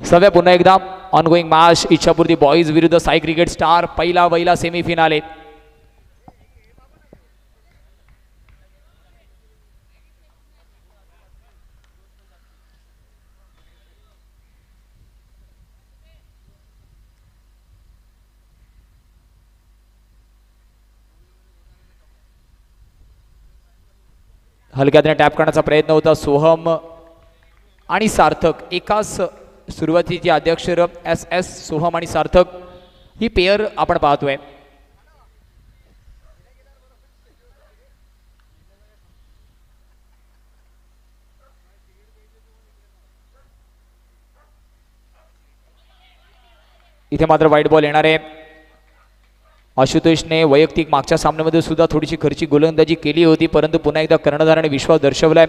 सव्या पुन्हा एकदा ऑनगोईंग मॅच इच्छापूर्ती बॉईज विरुद्ध साई क्रिकेट स्टार पहिला सेमीफिनाले. हलक्याने टॅप करण्याचा प्रयत्न होता. सोहम आणि सार्थक एकाच सुरुवातीची अध्यक्षर एस सोहम आणि सार्थक ही पेयर आपण पाहतोय. इथे मात्र वाईट बॉल येणार आहे. आशुतोषने वैयक्तिक मागच्या सामन्यामध्ये सुद्धा थोडीशी खर्ची गोलंदाजी केली होती, परंतु पुन्हा एकदा कर्णधाराने विश्वास दर्शवलाय.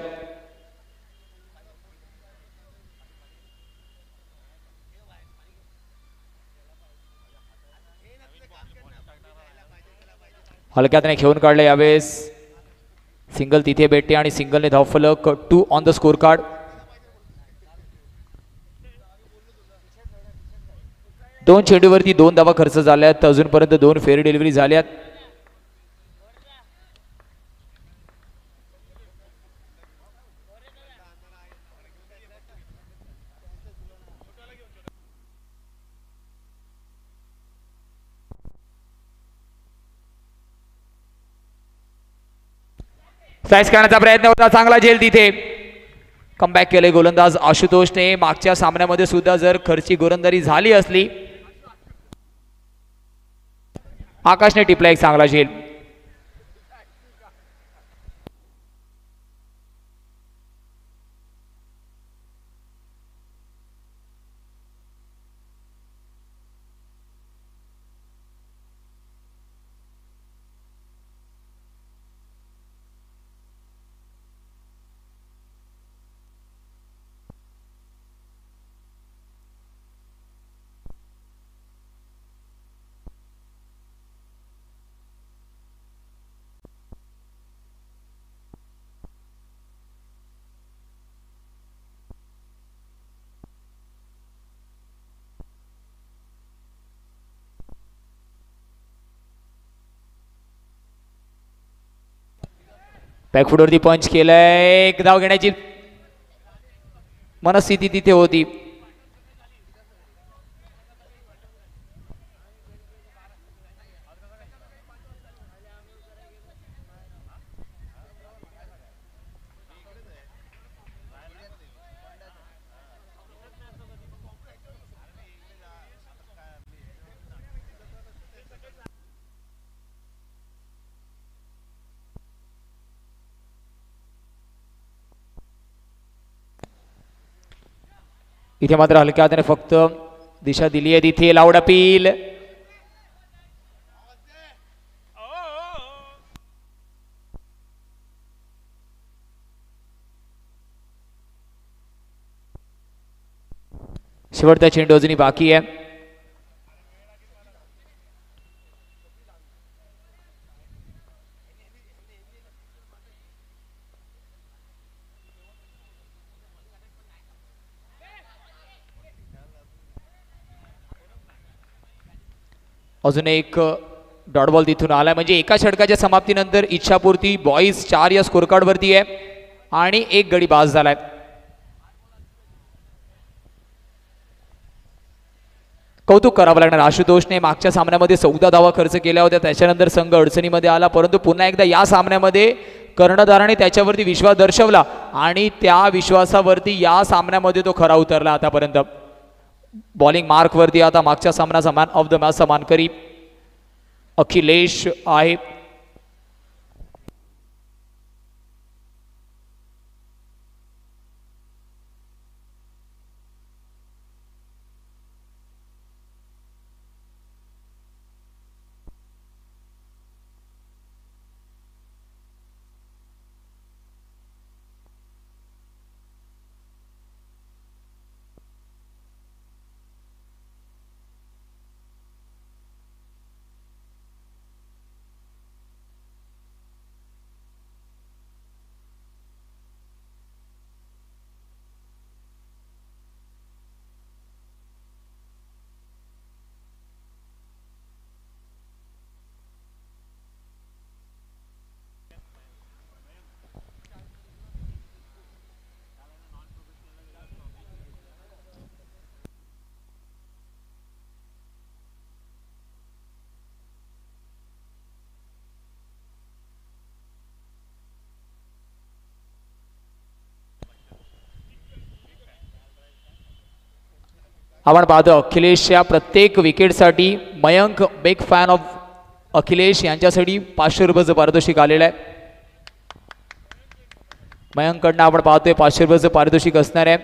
हलक्यातने खेळून काढले. यावेळेस सिंगल तिथे भेटते आणि सिंगलने धावफलक 2 ऑन द स्कोर कार्ड. दोन चेंडूवरती 2 धावा खर्च झाल्यात. अजूनपर्यंत 2 फेअर डिलिव्हरी झाल्यात. स्लॅश करण्याचा प्रयत्न होता. चांगला झेल तिथे. कमबॅक केले गोलंदाज आशुतोषने. मागच्या सामन्यामध्ये सुद्धा जर खर्ची गोलंदाजी झाली असली, आकाशने टिपला एक चांगला झेल. बॅकफुटवरती पंच केलंय. एक धाव घेण्याची मनस्थिती तिथे होती. इथे मात्र हलक्या हाताने फक्त दिशा दिली आहे. तिथे लाऊड अपील. शेवटचा चेंडू अजूनही बाकी आहे. अजून एक डॉट बॉल तिथून आलाय. म्हणजे एका षटकाच्या समाप्तीनंतर इच्छापूर्ती बॉईज 4 या स्कोर कार्ड वरती आहे आणि एक गडी बाद झालाय. कौतुक करावं लागणार. आशुतोषने मागच्या सामन्यामध्ये 14 धावा खर्च केल्या होत्या. त्याच्यानंतर संघ अडचणीमध्ये आला, परंतु पुन्हा एकदा या सामन्यामध्ये कर्णधाराने त्याच्यावरती विश्वास दर्शवला आणि त्या विश्वासावरती या सामन्यामध्ये तो खरा उतरला. आतापर्यंत बॉलिंग मार्क वरती आता मागच्या सामन्याचा मॅन ऑफ द मॅचचा मानकरी अखिलेश आहे. आपण पाहतो अखिलेशच्या प्रत्येक विकेटसाठी Mayank big fan of Akhilesh यांच्यासाठी 500 रुपयाचं पारितोषिक आलेलं आहे. मयंककडनं आपण पाहतोय 500 रुपयाचं पारितोषिक असणार आहे.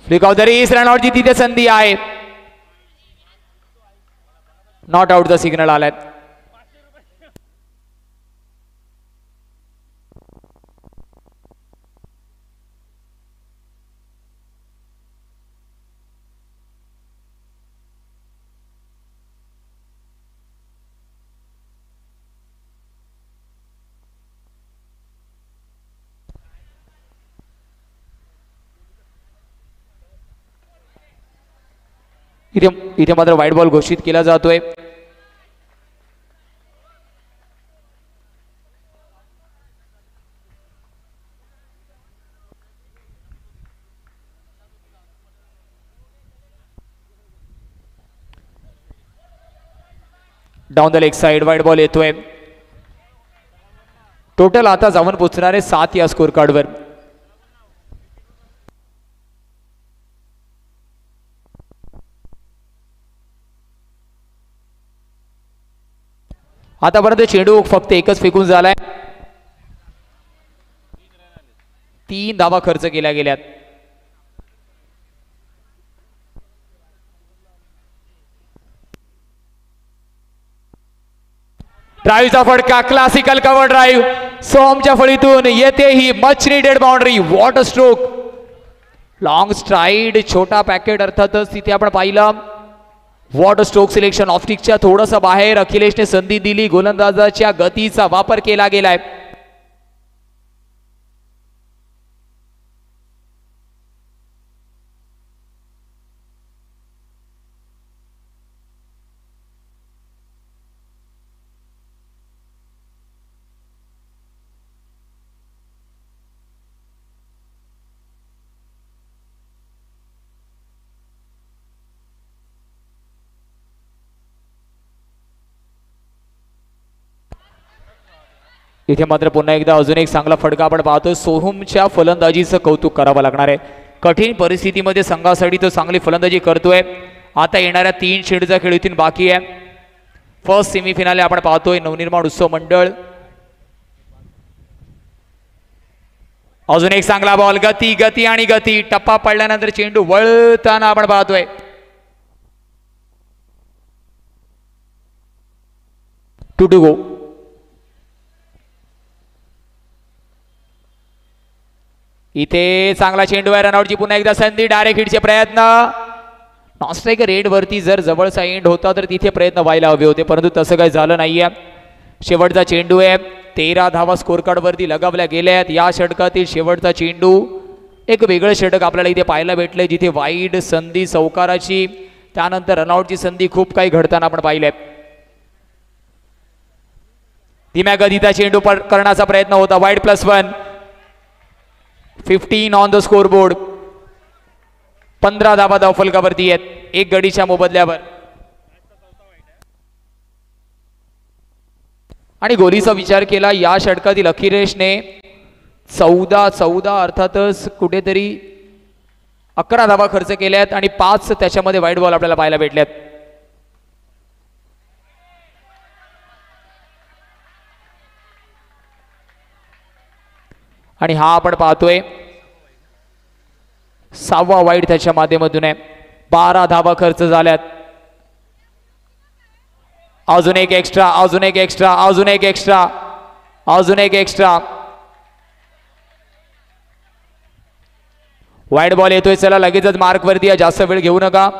फ्लिक ऑफ द रेस रनआउटची तिथे संधी आहे. नॉट आउटचा सिग्नल आलाय. इथे मात्र व्हाईट बॉल घोषित केला जातोय. Down the leg side white ball येतोय. टोटल आता जाऊन पोहोचणार आहे 7 या स्कोर कार्डवर. आतापर्यंत चेंडू फक्त एकच फेकून झालाय. 3 धावा खर्च केल्या गेल्यात. ड्राईव्हचा फटका क्लासिकल कव्हर ड्राईव्ह सोमच्या फळीतून येते ही much needed boundary. What a stroke. Long stride छोटा पॅकेट अर्थातच तिथे आपण पाहिलं. वॉट स्ट्रोक सिलेक्शन ऑफस्टिकच्या थोडंसं बाहेर अखिलेशने संधी दिली. गोलंदाजाच्या गतीचा वापर केला गेलाय. इथे मात्र पुन्हा एकदा अजून एक चांगला फटका आपण पाहतो. सोहमच्या फलंदाजीचं कौतुक करावं लागणार आहे. कठीण परिस्थितीमध्ये संघासाठी तो चांगली फलंदाजी करतोय. आता येणाऱ्या 3 चेंडूचा खेळ इथून बाकी आहे. फर्स्ट सेमीफायनल आपण पाहतोय नवनिर्माण उत्सव मंडळ. अजून एक चांगला बॉल. गती गती आणि गती. टप्पा पडल्यानंतर चेंडू वळताना आपण पाहतोय. To go. इथे चांगला चेंडू आहे. रनआउटची पुन्हा एकदा संधी. डायरेक्ट हिटचे प्रयत्न. नॉनस्ट्राईक रेड वरती जर जवळचा एंड होता तर तिथे प्रयत्न व्हायला हवे होते, परंतु तसं काही झालं नाहीये. शेवटचा चेंडू आहे. 13 धावा स्कोर कार्ड वरती लगावल्या गेल्यात. या षटकातील शेवटचा चेंडू. एक वेगळं षटक आपल्याला इथे पाहायला भेटलंय, जिथे वाईड संधी चौकाराची, त्यानंतर रनआउटची संधी खूप काही घडताना आपण पाहिलंय. धीम्या गतीचा चेंडू करण्याचा प्रयत्न होता. Wide +1. 15 on the score board. 15 धावा धावफलकावरती आहेत 1 गडीच्या मोबदल्यावर. आणि गोलीचा विचार केला या षटकातील अखिलेशने 14 अर्थातच कुठेतरी 11 धावा खर्च केल्यात आणि 5 त्याच्यामध्ये वाईड बॉल आपल्याला पाहायला भेटल्यात. आणि हा आपण पाहतोय 6वा वाईड त्याच्या माध्यमातून आहे. 12 धावा खर्च झाल्यात. अजून एक एक्स्ट्रा, अजून एक एक्स्ट्रा, अजून एक एक्स्ट्रा, अजून एक एक्स्ट्रा. वाईड बॉल येतोय. चला लगेचच मार्क वरती, जास्त वेळ घेऊ नका.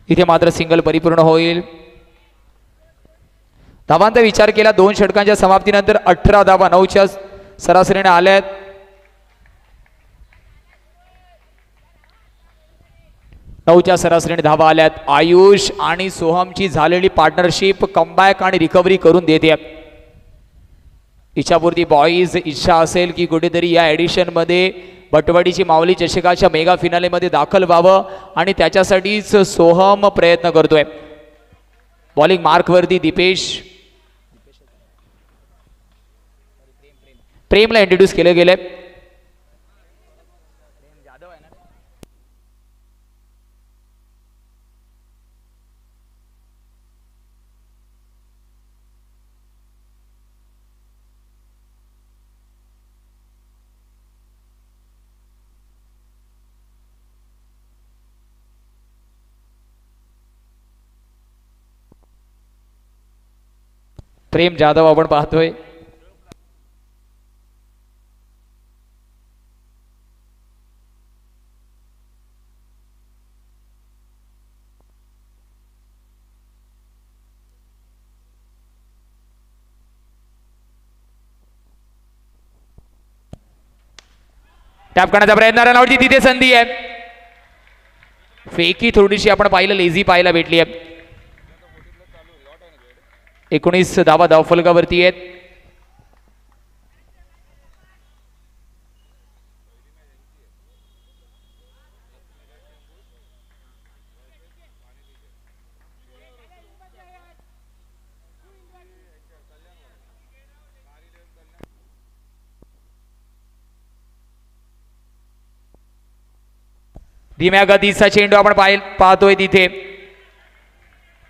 इथे मात्र सिंगल परिपूर्ण होईल. धावांचा विचार केला 2 षटकांच्या समाप्तीनंतर 18 धावा 9च्या सरासरीने आल्यात. सरासरीने धावा आल्यात. आयुष आणि सोहमची झालेली पार्टनरशिप कमबॅक आणि रिकव्हरी करून देते. इच्छापूर्ती बॉईज इच्छा असेल की कुठेतरी या एडिशनमध्ये भटवाडीची माऊली चषकाच्या मेगा फिनालेमध्ये दाखल व्हावं आणि त्याच्यासाठीच सोहम प्रयत्न करतोय. बॉलिंग मार्कवरती दीपेश प्रेमला इंट्रोड्यूस केले गेले. प्रेम जाधव आपण पाहतोय. टॅप करण्याचा प्रयत्न रनआउटची तिथे संधी आहे. फेकी थोडीशी आपण पाहिलं लेझी पाहायला भेटली आहे. 19 धावा धावफलकावरती आहेत. धीम्या गतीचा चेंडू आपण पाहतोय तिथे.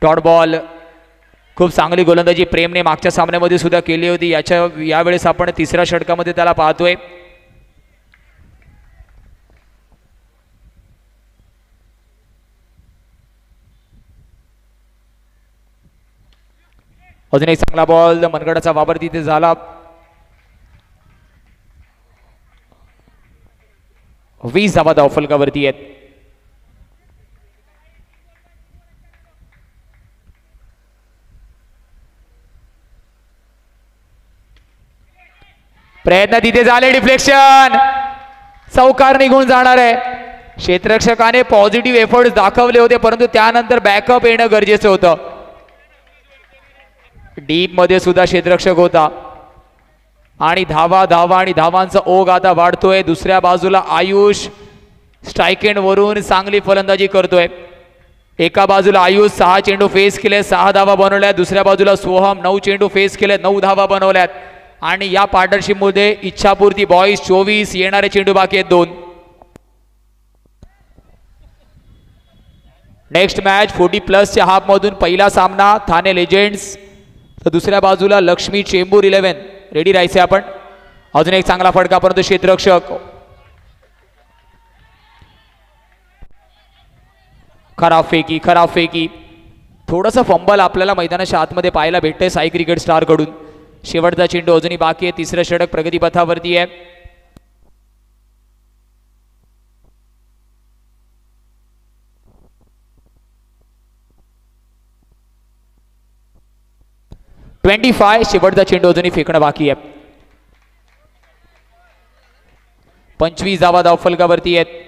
Dot ball. खूप चांगली गोलंदाजी प्रेमने मागच्या सामन्यामध्ये सुद्धा केली होती. यावेळेस आपण तिसऱ्या षटकामध्ये त्याला पाहतोय. अजून एक चांगला बॉल मनगडाचा वापर तिथे झाला. 20 धावा धावफलकावरती आहेत. प्रयत्न तिथे झाले. डिफ्लेक्शन. चौकार निघून जाणार आहे. क्षेत्ररक्षकाने पॉझिटिव्ह एफर्ट्स दाखवले होते परंतु त्यानंतर बॅकअप येणं गरजेचं होतं. डीप मध्ये सुद्धा क्षेत्ररक्षक होता आणि धावा धावा आणि धावांचा ओघ आता वाढतोय. दुसऱ्या बाजूला आयुष स्ट्राईक एंड वरून चांगली फलंदाजी करतोय. एका बाजूला आयुष 6 चेंडू फेस केले 6 धावा बनवल्यात. दुसऱ्या बाजूला सोहम 9 चेंडू फेस केले 9 धावा बनवल्यात. आणि या पार्टनरशिप मध्ये इच्छापूर्ती बॉईज 24 येणारे चेंडू बाकी आहेत 2. नेक्स्ट मॅच 40+ हाफ मधून पहिला सामना ठाणे लेजेंड्स तर दुसऱ्या बाजूला लक्ष्मी चेंबूर 11 रेडी राहायचे आपण. अजून एक चांगला फटका परंतु क्षेत्ररक्षक खराब फेकी. थोडंसं फंबल आपल्याला मैदानाच्या आतमध्ये पाहायला भेटतंय साई क्रिकेट स्टार कडून. शेवटचा चेंडू अजूनही बाकी आहे. तिसरं षटक प्रगतीपथावरती आहे. शेवटचा चेंडू अजूनही फेकणं बाकी आहे. 25 धावा धावफलकावरती आहेत.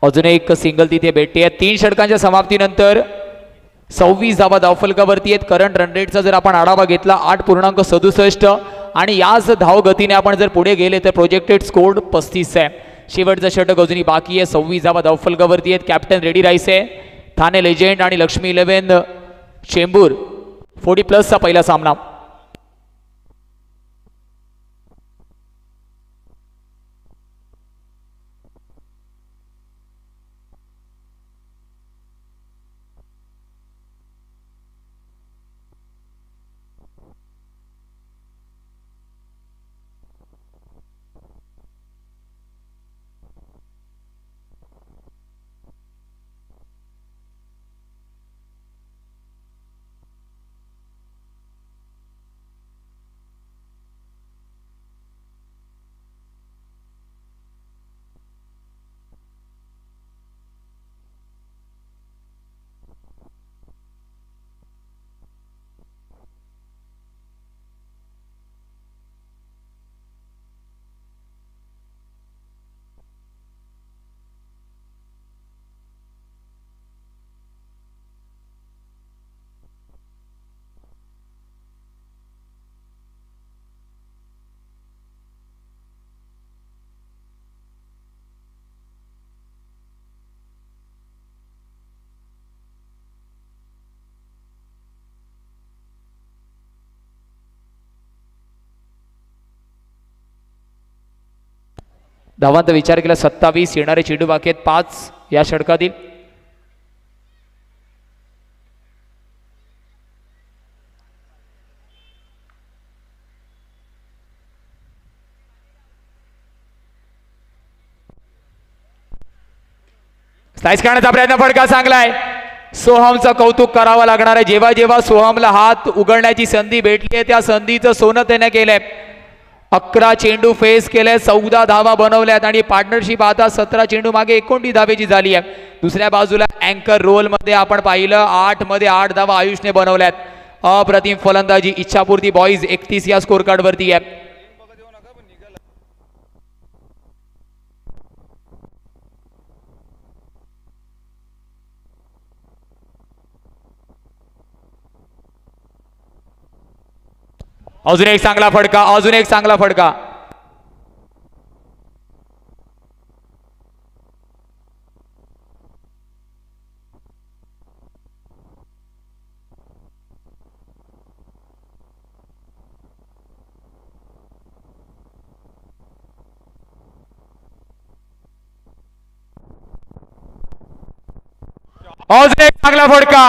अजून एक सिंगल तिथे भेटते. 3 षटकांच्या समाप्तीनंतर 26 धावा धावफलकावरती आहेत. करंट रन रेटचा जर आपण आढावा घेतला 8.67 आणि याच धाव गतीने आपण जर पुढे गेले तर प्रोजेक्टेड स्कोर 35 आहे. शेवटचं षटक अजूनही बाकी आहे. 26 धावा धावफलकावरती आहेत. कॅप्टन रेडी राहायचे. ठाणे लेजेंड आणि लक्ष्मी 11 चेंबूर 40+ पहिला सामना. धावांचा विचार केला 27, येणारे चेंडू बाकी आहेत 5 या षटकातील. स्लाइस करण्याचा प्रयत्न, फटका चांगलाय. सोहमचं कौतुक करावं लागणार आहे. जेव्हा जेव्हा सोहमला हात उघडण्याची संधी भेटली आहे त्या संधीचं सोनं त्याने केलंय. 11 चेंडू फेस केले, 14 धावा बनवल्यात आणि पार्टनरशिप आता 17 चेंडू मागे 29 धावेची झाली आहे. दुसऱ्या बाजूला अँकर रोल मध्ये आपण पाहिलं 8 मध्ये 8 धावा आयुषने बनवल्यात. अप्रतिम फलंदाजी. इच्छापूर्ती बॉईज 31 या स्कोर कार्ड वरती आहे. अजून एक चांगला फटका, अजून एक चांगला फटका. अजून एक चांगला फटका.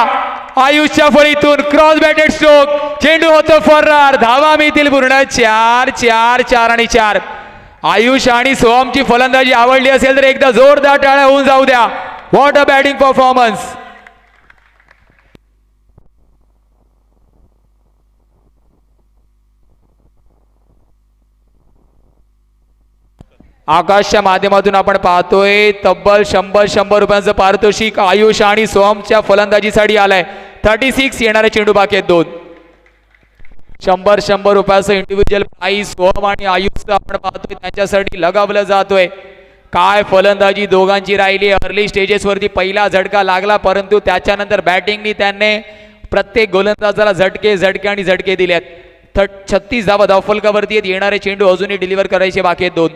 आयुषच्या फळीतून क्रॉस बॅटेड स्ट्रोक, चेंडू होतो फरार. धावा मिळतील पूर्ण 4 4 4 आणि 4. आयुष आणि सोहमची फलंदाजी आवडली असेल तर एकदा जोरदार टाळ्या होऊन जाऊ द्या. What a batting performance. आकाशच्या माध्यमातून आपण पाहतोय तब्बल 100 रुपयांचं पारितोषिक आयुष आणि सोहमच्या फलंदाजीसाठी आलाय. 36 येणारे चेंडू बाकी आहेत 2. 100 रुपयाचं इंडिव्हिज्युअल प्राइस सोहम आणि आयुषचं आपण पाहतोय त्यांच्यासाठी लगावलं जातोय. काय फलंदाजी दोघांची राहिली. अर्ली स्टेजेस वरती पहिला झटका लागला परंतु त्याच्यानंतर बॅटिंगनी त्यांनी प्रत्येक गोलंदाजाला झटके आणि झटके दिलेत. 36 धावा धावफलकावरती आहेत. येणारे चेंडू अजूनही डिलिव्हर करायचे बाकी आहेत 2.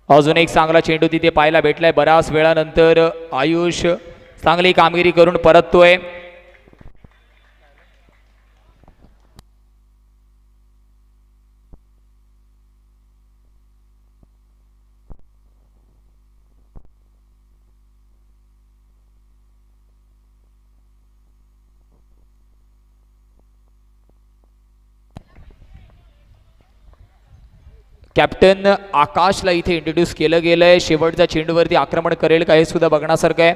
अजून एक चांगला चेंडू तिथे पाहायला भेटलाय. बऱ्याच वेळानंतर आयुष चांगली कामगिरी करून परततोय. कॅप्टन आकाशला इथे इंट्रोड्यूस केलं गेलंय. शेवटच्या चेंडूवरती आक्रमण करेल का हे सुद्धा बघण्यासारखं आहे.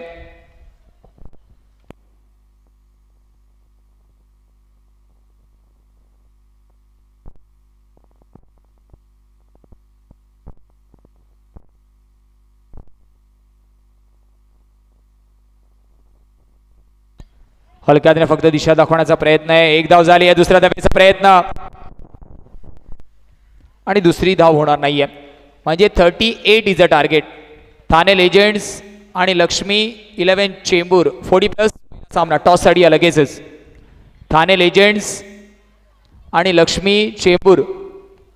हलक्याने फक्त दिशा दाखवण्याचा प्रयत्न आहे. एक धाव झाली आहे. दुसऱ्या धावेचा प्रयत्न आणि दुसरी धाव होणार नाहीये. म्हणजे 38 is a target. Thane legends आणि लक्ष्मी 11 चेंबूर 40+ सामना टॉस साठी लगेचच. ठाणे लेजेंड्स आणि लक्ष्मी चेंबूर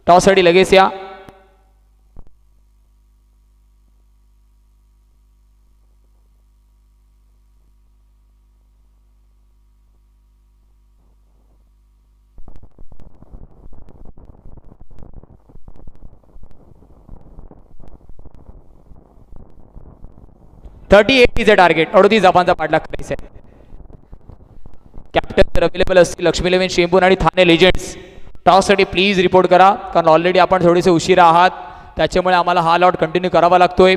टॉस साठी लगेच या. Is a target. 38 धावांचा पाठलाग करायचा आहे. कॅप्टन जर अवेलेबल असतील लक्ष्मी 11 चेंबूर आणि ठाणे लेजेंड्स टॉस साठी प्लीज रिपोर्ट करा कारण ऑलरेडी आपण थोडेसे उशिरा आहात त्याच्यामुळे आम्हाला हा लॉट कंटिन्यू करावा लागतोय.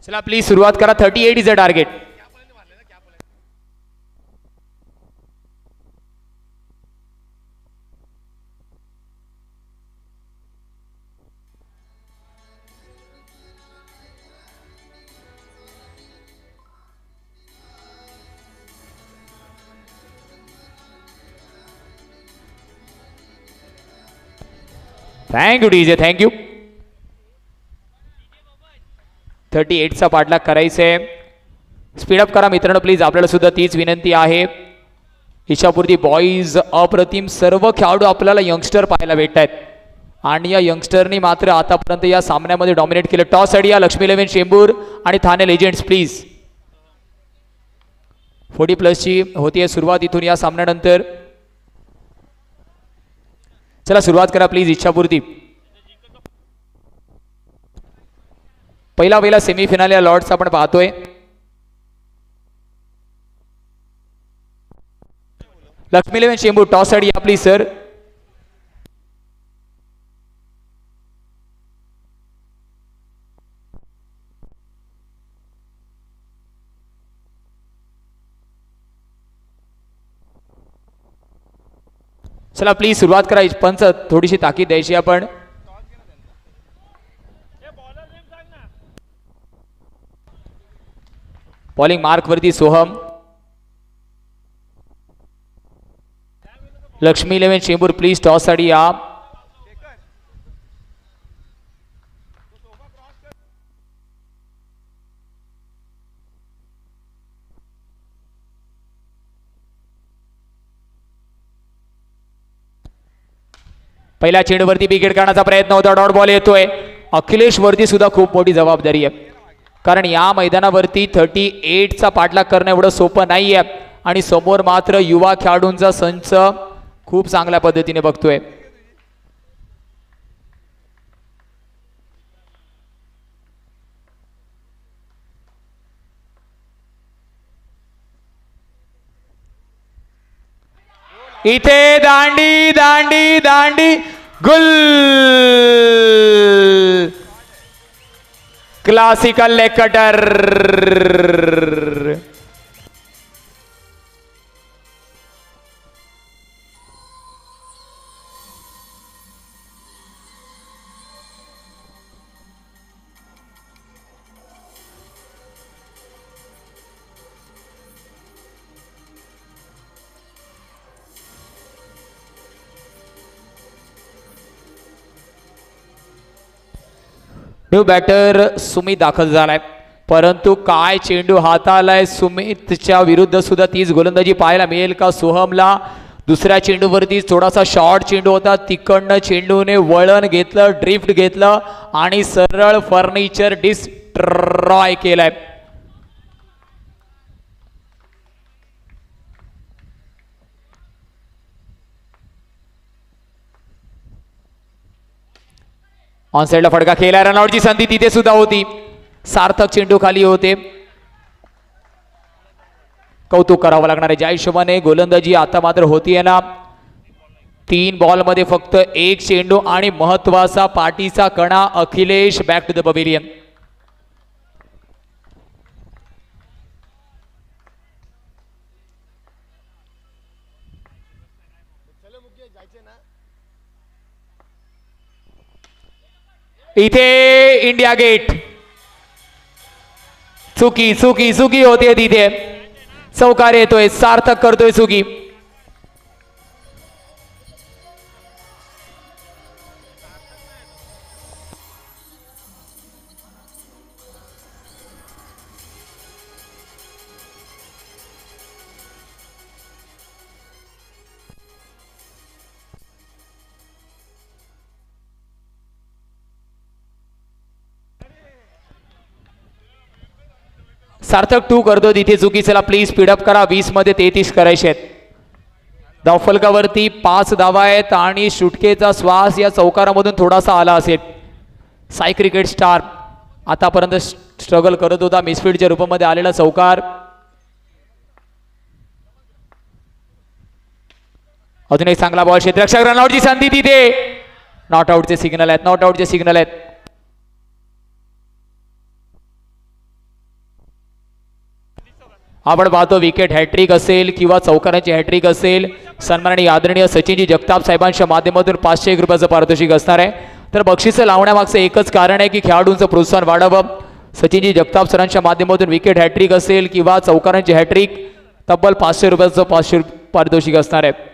चला प्लीज सुरुवात करा. 38 is a target. Thank you DJ, thank you. 38 चा पाठलाग करायचा आहे. स्पीडअप करा मित्रांनो प्लीज. आपल्याला सुद्धा तीच विनंती आहे. इच्छापूर्ती बॉईज अप्रतिम. सर्व खेळाडू आपल्याला यंगस्टर पाहायला भेटत आहेत आणि या यंगस्टरनी मात्र आतापर्यंत या सामन्यामध्ये डॉमिनेट केलं. टॉस आयडिया लक्ष्मी 11 चेंबूर आणि ठाणे लेजेंड्स. प्लीज 40+ होतीये सुरुवात इथून या सामन्यानंतर. चला सुरुवात करा प्लीज. इच्छापूर्ती पहिला सेमीफायनल या लॉर्ड्स आपण पाहतोय. Lakshmi 11 Chembur toss idea please sir. चला प्लीज सुरुवात करा. पंच थोडीशी ताकीद द्यायची आपण. बॉलिंग मार्क वरती सोहम. लक्ष्मी 11 चेंबूर प्लीज टॉस साठी या. पहिल्या चेंडूवरती विकेट काढण्याचा प्रयत्न होता. डॉट बॉल येतोय. अखिलेश वरती सुद्धा खूप मोठी जबाबदारी आहे कारण या मैदानावरती 38 चा पाठलाग करणं एवढं सोपं नाहीये आणि समोर मात्र युवा खेळाडूंचा संच खूप चांगल्या पद्धतीने बघतोय. इथे दांडी दांडी दांडी गुल. Classical leg cutter. New batter Sumit दाखल झालाय परंतु काय चेंडू हातालाय. सुमितच्या विरुद्ध सुद्धा तीच गोलंदाजी पाहायला मिळेल का सोहमला. दुसऱ्या चेंडूवरती थोडासा शॉर्ट चेंडू होता. तिकडनं चेंडूने वळण घेतलं, ड्रिफ्ट घेतलं आणि सरळ फर्निचर डिस्ट्रॉय केलाय. ऑन साइडला फटका केला. रनआउटची संधी तिथे सुद्धा होती. सार्थक चेंडू खाली होते. कौतुक करावं लागणार आहे ज्या हिशोबाने गोलंदाजी आता मात्र होतीये ना. 3 बॉलमध्ये फक्त 1 चेंडू आणि महत्वाचा पाठीचा कणा. Akhilesh back to the pavilion. इथे इंडिया गेट. चुकी चुकी चुकी होते तिथे. चौकार येतोय. सार्थक करतोय चुकी. सार्थक 2 करतो तिथे चुकी. चला प्लीज स्पीडअप करा. 20 मध्ये 33 करायचे आहेत. धावफलकावरती 5 धावा आहेत आणि सुटकेचा श्वास या चौकारामधून थोडासा आला असेल. साई क्रिकेट स्टार आतापर्यंत स्ट्रगल करत होता. मिसफील्डच्या रूपामध्ये आलेला चौकार. अजून एक चांगला बॉल. क्षेत्ररक्षक. रनआउटची संधी तिथे. नॉट आउटचे सिग्नल आहेत. नॉट आउटचे सिग्नल आहेत. आपण पाहतो विकेट हॅट्रिक असेल किंवा चौकारांची हॅट्रिक असेल, सन्माननीय आदरणीय सचिनजी जगताप साहेबांच्या माध्यमातून 501 रुपयाचं पारितोषिक असणार आहे. तर बक्षिसं लावण्यामागचं एकच कारण आहे की खेळाडूंचं प्रोत्साहन वाढावं. सचिनजी जगताप सरांच्या माध्यमातून विकेट हॅट्रिक असेल किंवा चौकारांची हॅट्रिक तब्बल 500 रुपयाचं पारितोषिक असणार आहे.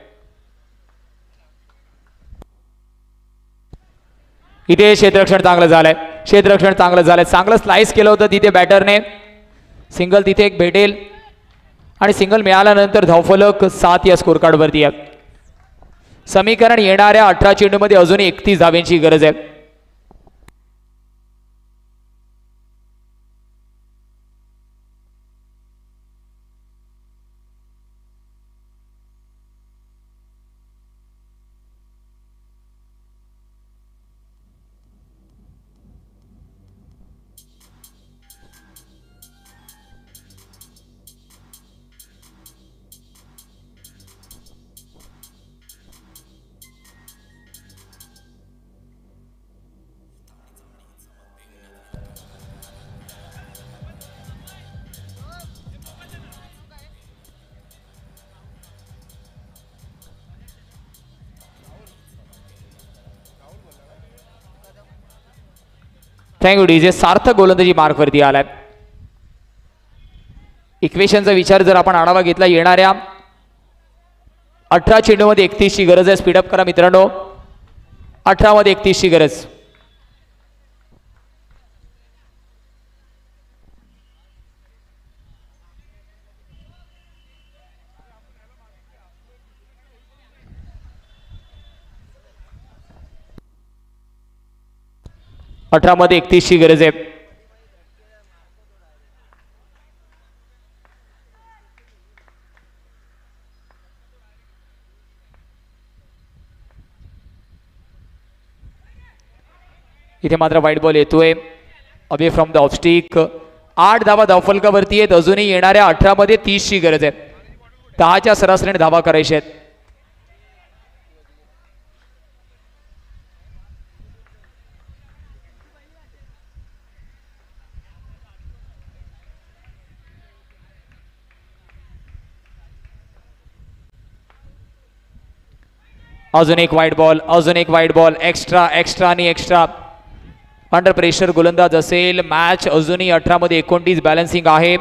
इथे क्षेत्ररक्षण चांगलं झालंय, क्षेत्ररक्षण चांगलं झालंय, चांगलं स्लाइस केलं होतं तिथे बॅटरने. सिंगल तिथे एक भेटेल आणि सिंगल मिळाल्यानंतर धावफलक 7 या स्कोर कार्डवरती आहे. समीकरण येणाऱ्या 18 चेंडूमध्ये अजूनही 31 धाव्यांची गरज आहे. Thank you DJ. सार्थक गोलंदाजी मार्कवरती आलाय. इक्वेशनचा विचार जर आपण आढावा घेतला, येणाऱ्या 18 चेंडूमध्ये 31 ची गरज आहे. स्पीडअप करा मित्रांनो, 18 मध्ये 31 ची गरज. मध्ये 31 ची गरज आहे. इथे मात्र वाईट बॉल येतोय अवे फ्रॉम द ऑफस्टिक. 8 धावा धावफलकावरती आहेत. अजूनही येणाऱ्या 18 मध्ये 30 ची गरज आहे. 10च्या सरासरीने धावा करायच्या आहेत. अजून एक वाईट बॉल, अजून एक वाईट बॉल. एक्स्ट्रा एक्स्ट्रा आणि एक्स्ट्रा. अंडर प्रेशर गोलंदाज असेल. मॅच अजूनही 18 मध्ये 29 बॅलन्सिंग आहे.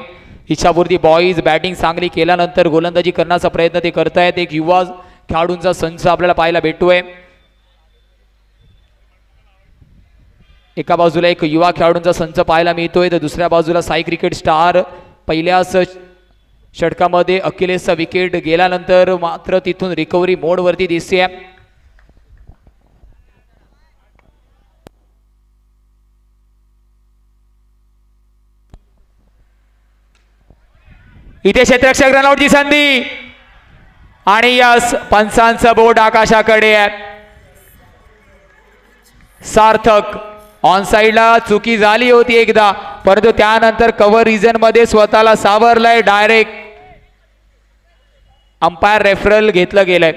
हिच्यावरती बॉईज बॅटिंग चांगली केल्यानंतर गोलंदाजी करण्याचा प्रयत्न ते करतायत. एक युवा खेळाडूंचा संच आपल्याला पाहायला भेटतोय. एका बाजूला एक युवा खेळाडूंचा संच पाहायला मिळतोय, तर दुसऱ्या बाजूला साई क्रिकेट स्टार. पहिल्याच षटकामध्ये अखिलेशचा विकेट गेल्यानंतर मात्र तिथून रिकव्हरी मोड वरती दिसते. इथे क्षेत्ररक्षक रनआउटची संधी आणि यस, पंचांचं बोट आकाशाकडे आहे. सार्थक ऑन साइडला चुकी झाली होती एकदा, परंतु त्यानंतर कव्हर रिजन मध्ये स्वतःला सावरलंय. डायरेक्ट अंपायर रेफरल घेतलं गेलंय.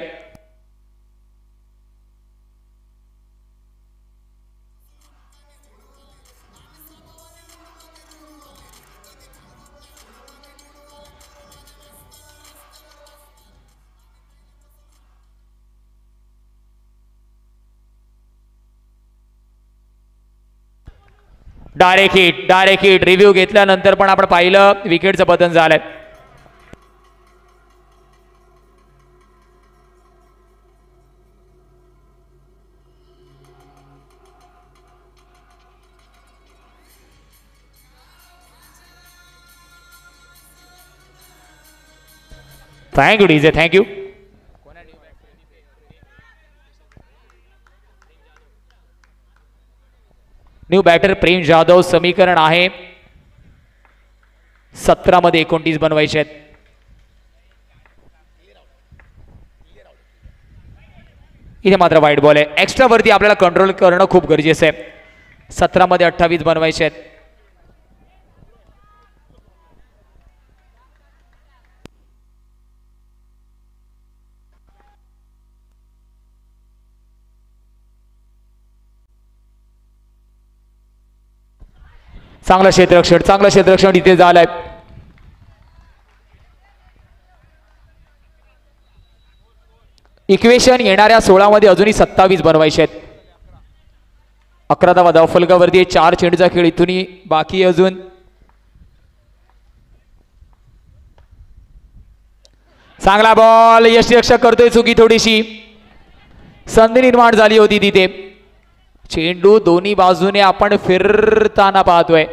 Direct hit, direct hit. Review घेतल्यानंतर पण आपण पाहिलं विकेटचं पतन झालंय. Thank you DJ, thank you. New batter Prem Jadhav. समीकरण आहे 17 मध्ये 29 बनवायचे आहेत. इथे मात्र वाईट बॉल आहे. एक्स्ट्रा वरती आपल्याला कंट्रोल करणं खूप गरजेचं आहे. 17 मध्ये 28 बनवायचे आहेत. चांगलं क्षेत्ररक्षण, चांगलं क्षेत्ररक्षण इथे झालंय. इक्वेशन येणाऱ्या 16 मध्ये अजूनही 27 बनवायचे आहेत. 11 धावा धावफलकावरती 4 चेंडूचा खेळ इथूनही बाकी अजून. चांगला बॉल यष्टीरक्षक करतोय चुकी थोडीशी. संधी निर्माण झाली होती तिथे. चेंडू दोन्ही बाजूने आपण फिरताना पाहतोय.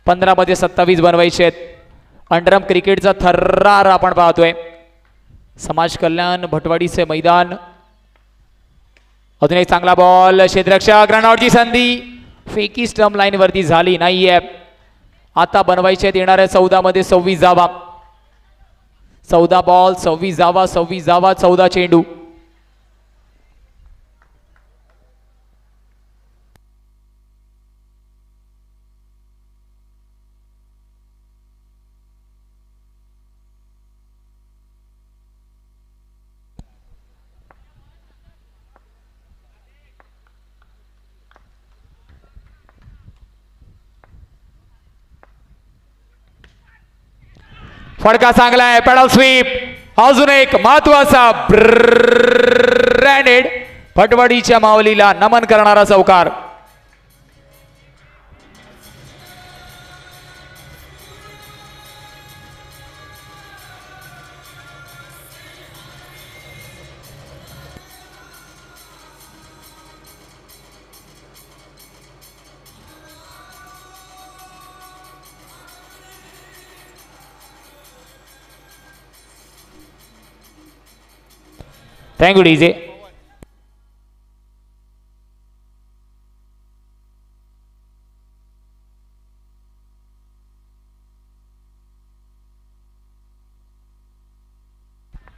15 मध्ये 27 बनवायचे आहेत. अंडरम क्रिकेटचा थर्रार आपण पाहतोय. समाज कल्याण भटवाडीचे मैदान. अजून एक चांगला बॉल क्षेत्ररक्षक रनआउटची संधी फेकी स्टंप लाईन वरती झाली नाहीये. आता बनवायचे येणाऱ्या 14 मध्ये 26 धावा. 14 बॉल 26 धावा 26 धावा 14 चेंडू. फडका चांगला आहे. पॅडल स्वीप अजून एक महत्वाचा ब्रँडेड फटवाडीच्या मावलीला नमन करणारा चौकार. Thank you DJ.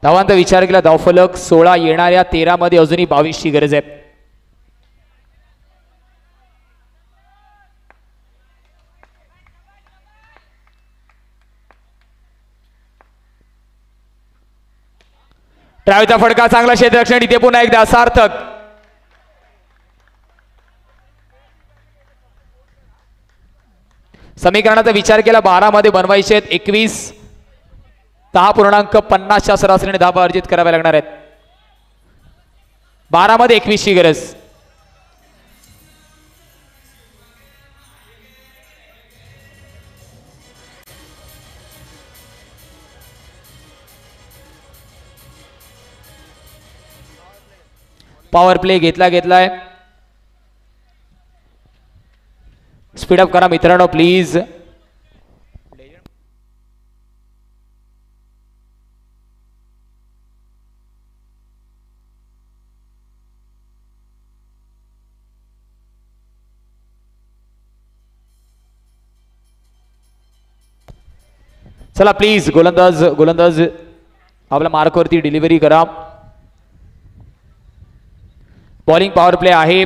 धावांचा विचार केला धावफलक 16 येणाऱ्या 13 मध्ये अजूनही 22 ची गरज आहे. ट्रायचा फडका चांगला क्षेत्ररक्षण इथे पुन्हा एकदा सार्थक. समीकरणाचा विचार केला 12 मध्ये बनवायचे आहेत 21. 10.50 सरासरीने धावा अर्जित कराव्या लागणार आहेत. 12 मध्ये 21 ची गरज. पॉवर प्ले घेतलाय. स्पीडअप करा मित्रांनो प्लीज. चला प्लीज गोलंदाज आपल्या मार्कवरती डिलिव्हरी करा. बॉलिंग पॉवर प्ले आहे.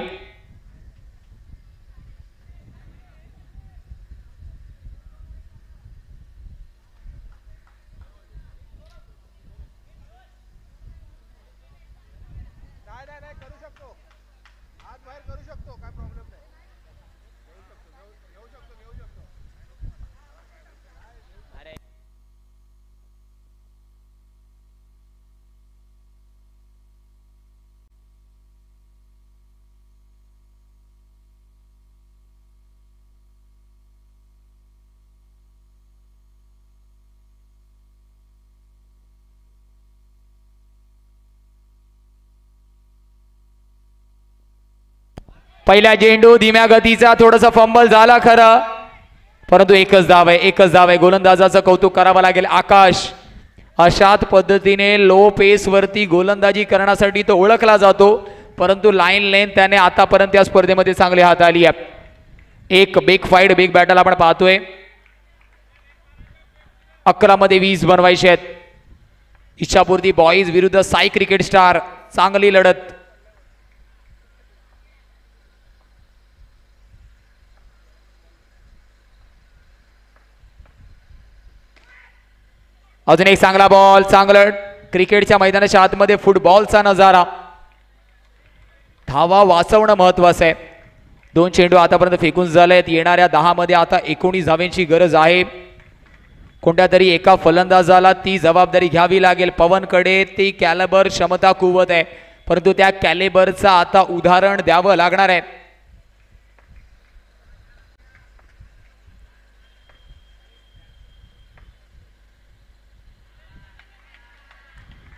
पहिला चेंडू धीम्या गतीचा थोडासा फंबल झाला खरं, परंतु एकच धाव आहे. गोलंदाजाचं कौतुक करावं लागेल आकाश. अशात पद्धतीने लो पेस वरती गोलंदाजी करण्यासाठी तो ओळखला जातो, परंतु लाईन लेंथ त्याने आतापर्यंत या स्पर्धेमध्ये चांगली हाताळली आहे. एक बिग फाईट बिग बॅटल आपण पाहतोय. 11 मध्ये 20 बनवायचे आहेत. इच्छापूर्ती बॉईज विरुद्ध साई क्रिकेट स्टार. चांगली लढत. अजून एक चांगला बॉल. चांगलं क्रिकेटच्या मैदानाच्या आतमध्ये फुटबॉलचा नजारा. धावा वाचवणं महत्वाचं आहे. 2 चेंडू आतापर्यंत फेकून झाले आहेत. येणाऱ्या 10 मध्ये आता 19 धावांची गरज आहे. कोणत्या तरी एका फलंदाजाला ती जबाबदारी घ्यावी लागेल. पवनकडे ती कॅलिबर क्षमता कुवत आहे, परंतु त्या कॅलिबरचा आता उदाहरण द्यावं लागणार आहे.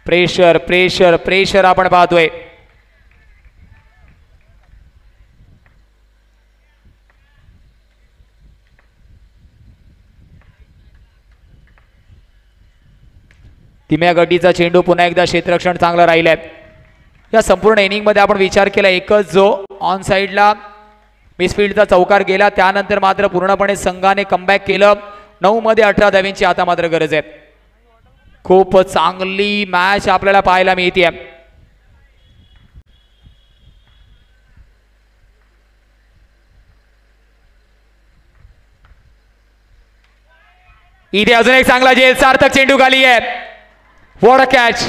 प्रेशर प्रेशर प्रेशर आपण पाहतोय. धीम्या गतीचा चेंडू, पुन्हा एकदा क्षेत्ररक्षण चांगलं राहिलंय. या संपूर्ण इनिंग मध्ये आपण विचार केला एकच जो ऑन साइडला मिसफिल्डचा चौकार गेला, त्यानंतर मात्र पूर्णपणे संघाने कमबॅक केलं. 9 मध्ये 18 धावांची आता मात्र गरज आहे. खूप चांगली मॅच आपल्याला पाहायला मिळते. इथे अजून एक चांगला झेल, सार्थक चेंडू खाली आहे. What a catch.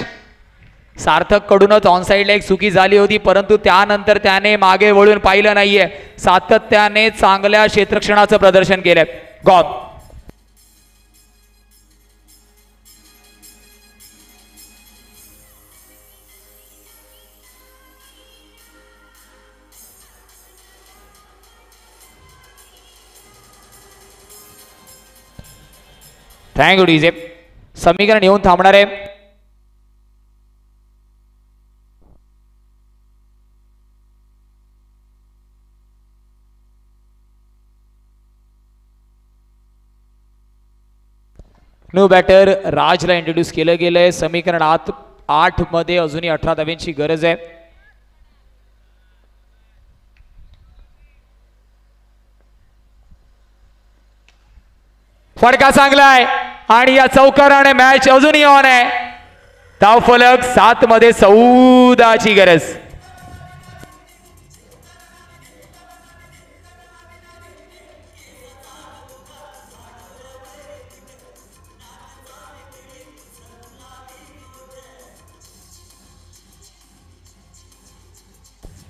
सार्थक कडूनच ऑन साइडला एक चुकी झाली होती, परंतु त्यानंतर त्याने मागे वळून पाहिलं नाहीये. सातत्याने चांगल्या क्षेत्ररक्षणाचं प्रदर्शन केलंय. गॉन. Thank you DJ. समीकरण येऊन थांबणार आहे. न्यू बॅटर राजला इंट्रोड्यूस केलं गेलंय. समीकरण 8 मध्ये अजूनही 18 धावांची गरज आहे. फटका चांगला आहे आणि या चौकाराने मॅच अजूनही ऑन आहे. धाव फलक 7 मध्ये 14ची गरज.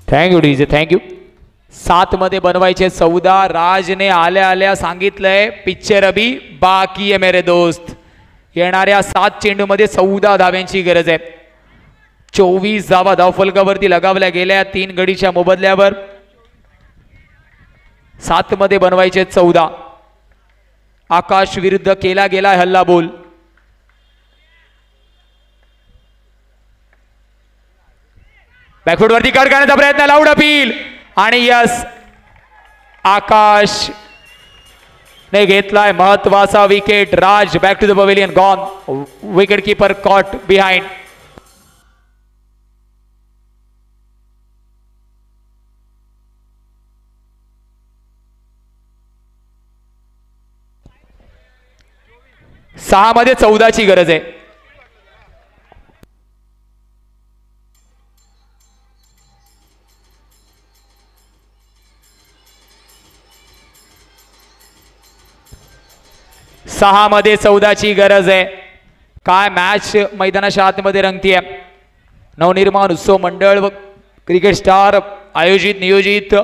Thank you DJ, thank you. 7 मध्ये बनवायचे 14. राजने आल्या आल्या सांगितलंय पिक्चर अभी बाकी आहे मेरे दोस्त. येणाऱ्या 7 चेंडू मध्ये 14 धाव्यांची गरज आहे. 24 धावा धावफलकावरती लगावल्या गेल्या 3 गडीच्या मोबदल्यावर. 7 मध्ये बनवायचे 14. आकाश विरुद्ध केला गेला हल्ला बोल. बॅकफूट वरती कट करण्याचा प्रयत्न, लाऊड अपील आणि यस, आकाश ने घेतलाय महत्वाचा wicket. Raj back to the pavilion. Gone. Wicket keeper caught behind. सहा मध्ये 14ची गरज आहे. सहा मध्ये 14ची गरज आहे. काय मॅच मैदानाच्या आतमध्ये रंगतीये. नवनिर्माण उत्सव मंडळ व क्रिकेट स्टार आयोजित नियोजित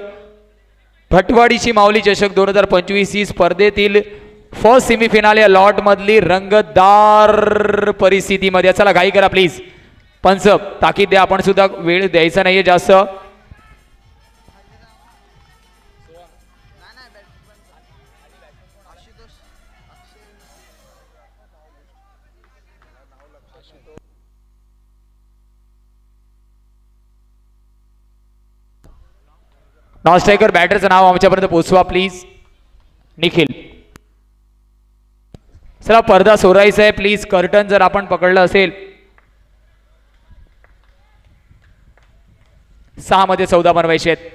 भटवाडीची माऊली चषक 2025 ही स्पर्धेतील फर्स्ट सेमीफायनल या लॉट मधली रंगतदार परिस्थितीमध्ये. चला घाई करा प्लीज. पंच ताकीद द्या, आपण सुद्धा वेळ द्यायचा नाहीये जास्त. नॉन स्ट्रायकर बॅटरचं नाव आमच्यापर्यंत पोहोचवा प्लीज. निखिल. चला पडदा सोडायचा आहे प्लीज. कर्टन जर आपण पकडलं असेल. 6 मध्ये 14 बनवायचे आहेत.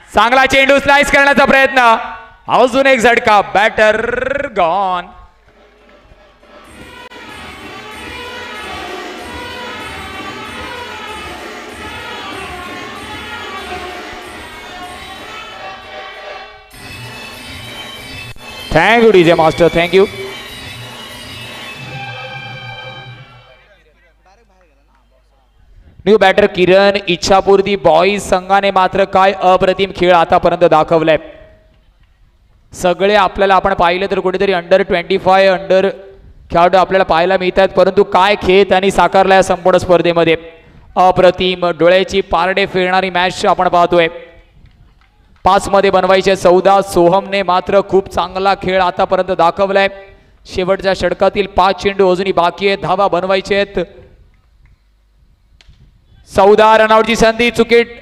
चांगला चेंडू स्लाइस करण्याचा प्रयत्न. अजून एक झटका. Batter gone. Thank you DJ master, thank you. New batter Kiran. Ichhapurti boys संघाने मात्र काय अप्रतिम खेळ आतापर्यंत दाखवलाय. सगळे आपल्याला आपण पाहिलं तर कुठेतरी अंडर 25 अंडर खेळाडू आपल्याला पाहायला मिळत आहेत, परंतु काय खेळ त्यांनी साकारला या संपूर्ण स्पर्धेमध्ये. अप्रतिम डोळ्याची पारडे फिरणारी मॅच आपण पाहतोय. 5 मध्ये बनवायचे 14. सोहमने मात्र खूप चांगला खेळ आतापर्यंत दाखवलाय. शेवटच्या षटकातील 5 चेंडू अजूनही बाकी आहेत, धावा बनवायचे आहेत. 14 रनआउटची संधी. चुकीट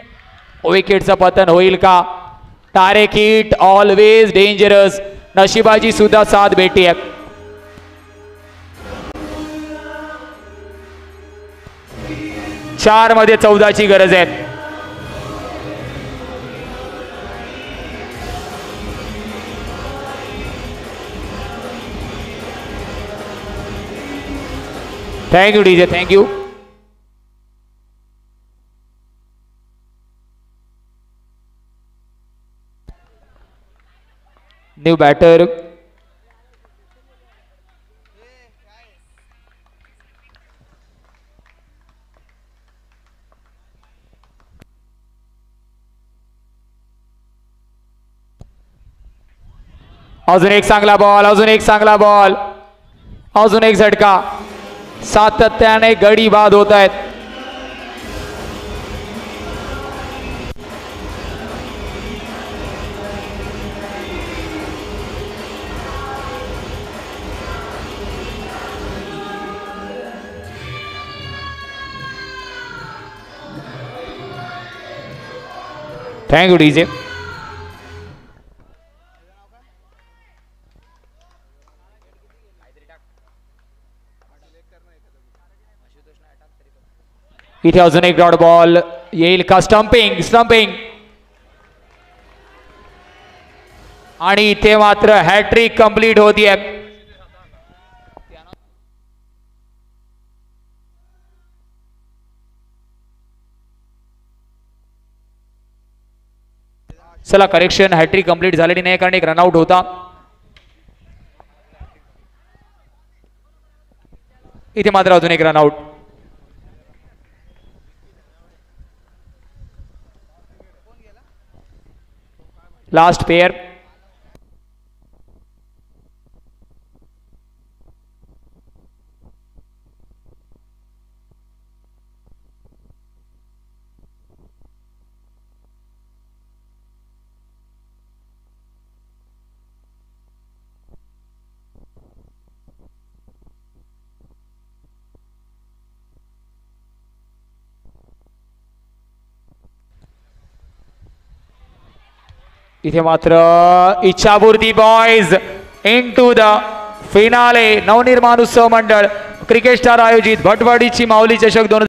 विकेटचं पतन होईल का? Direct hit always dangerous. नशिबाची सुद्धा साथ भेटी आहे. 4 मध्ये 14ची गरज आहे. Thank you DJ, thank you. New batter अजून एक चांगला बॉल, अजून एक चांगला बॉल, अजून एक झटका. सातत्याने गडी बाद होत आहेत. Thank you DJ. इथे अजून एक डॉट बॉल येईल का? Stumping, stumping. आणि इथे मात्र हॅट्रिक कंप्लीट होतीये. चला करेक्शन, हॅट्रिक कंप्लीट झालेली नाही कारण एक रनआउट होता. इथे मात्र अजून एक रनआउट. Last pair. इथे मात्र Ichhapurti boys into the finale. Navnirman Utsav Mandal cricket star आयोजित भटवाडीची माऊली चषक 2023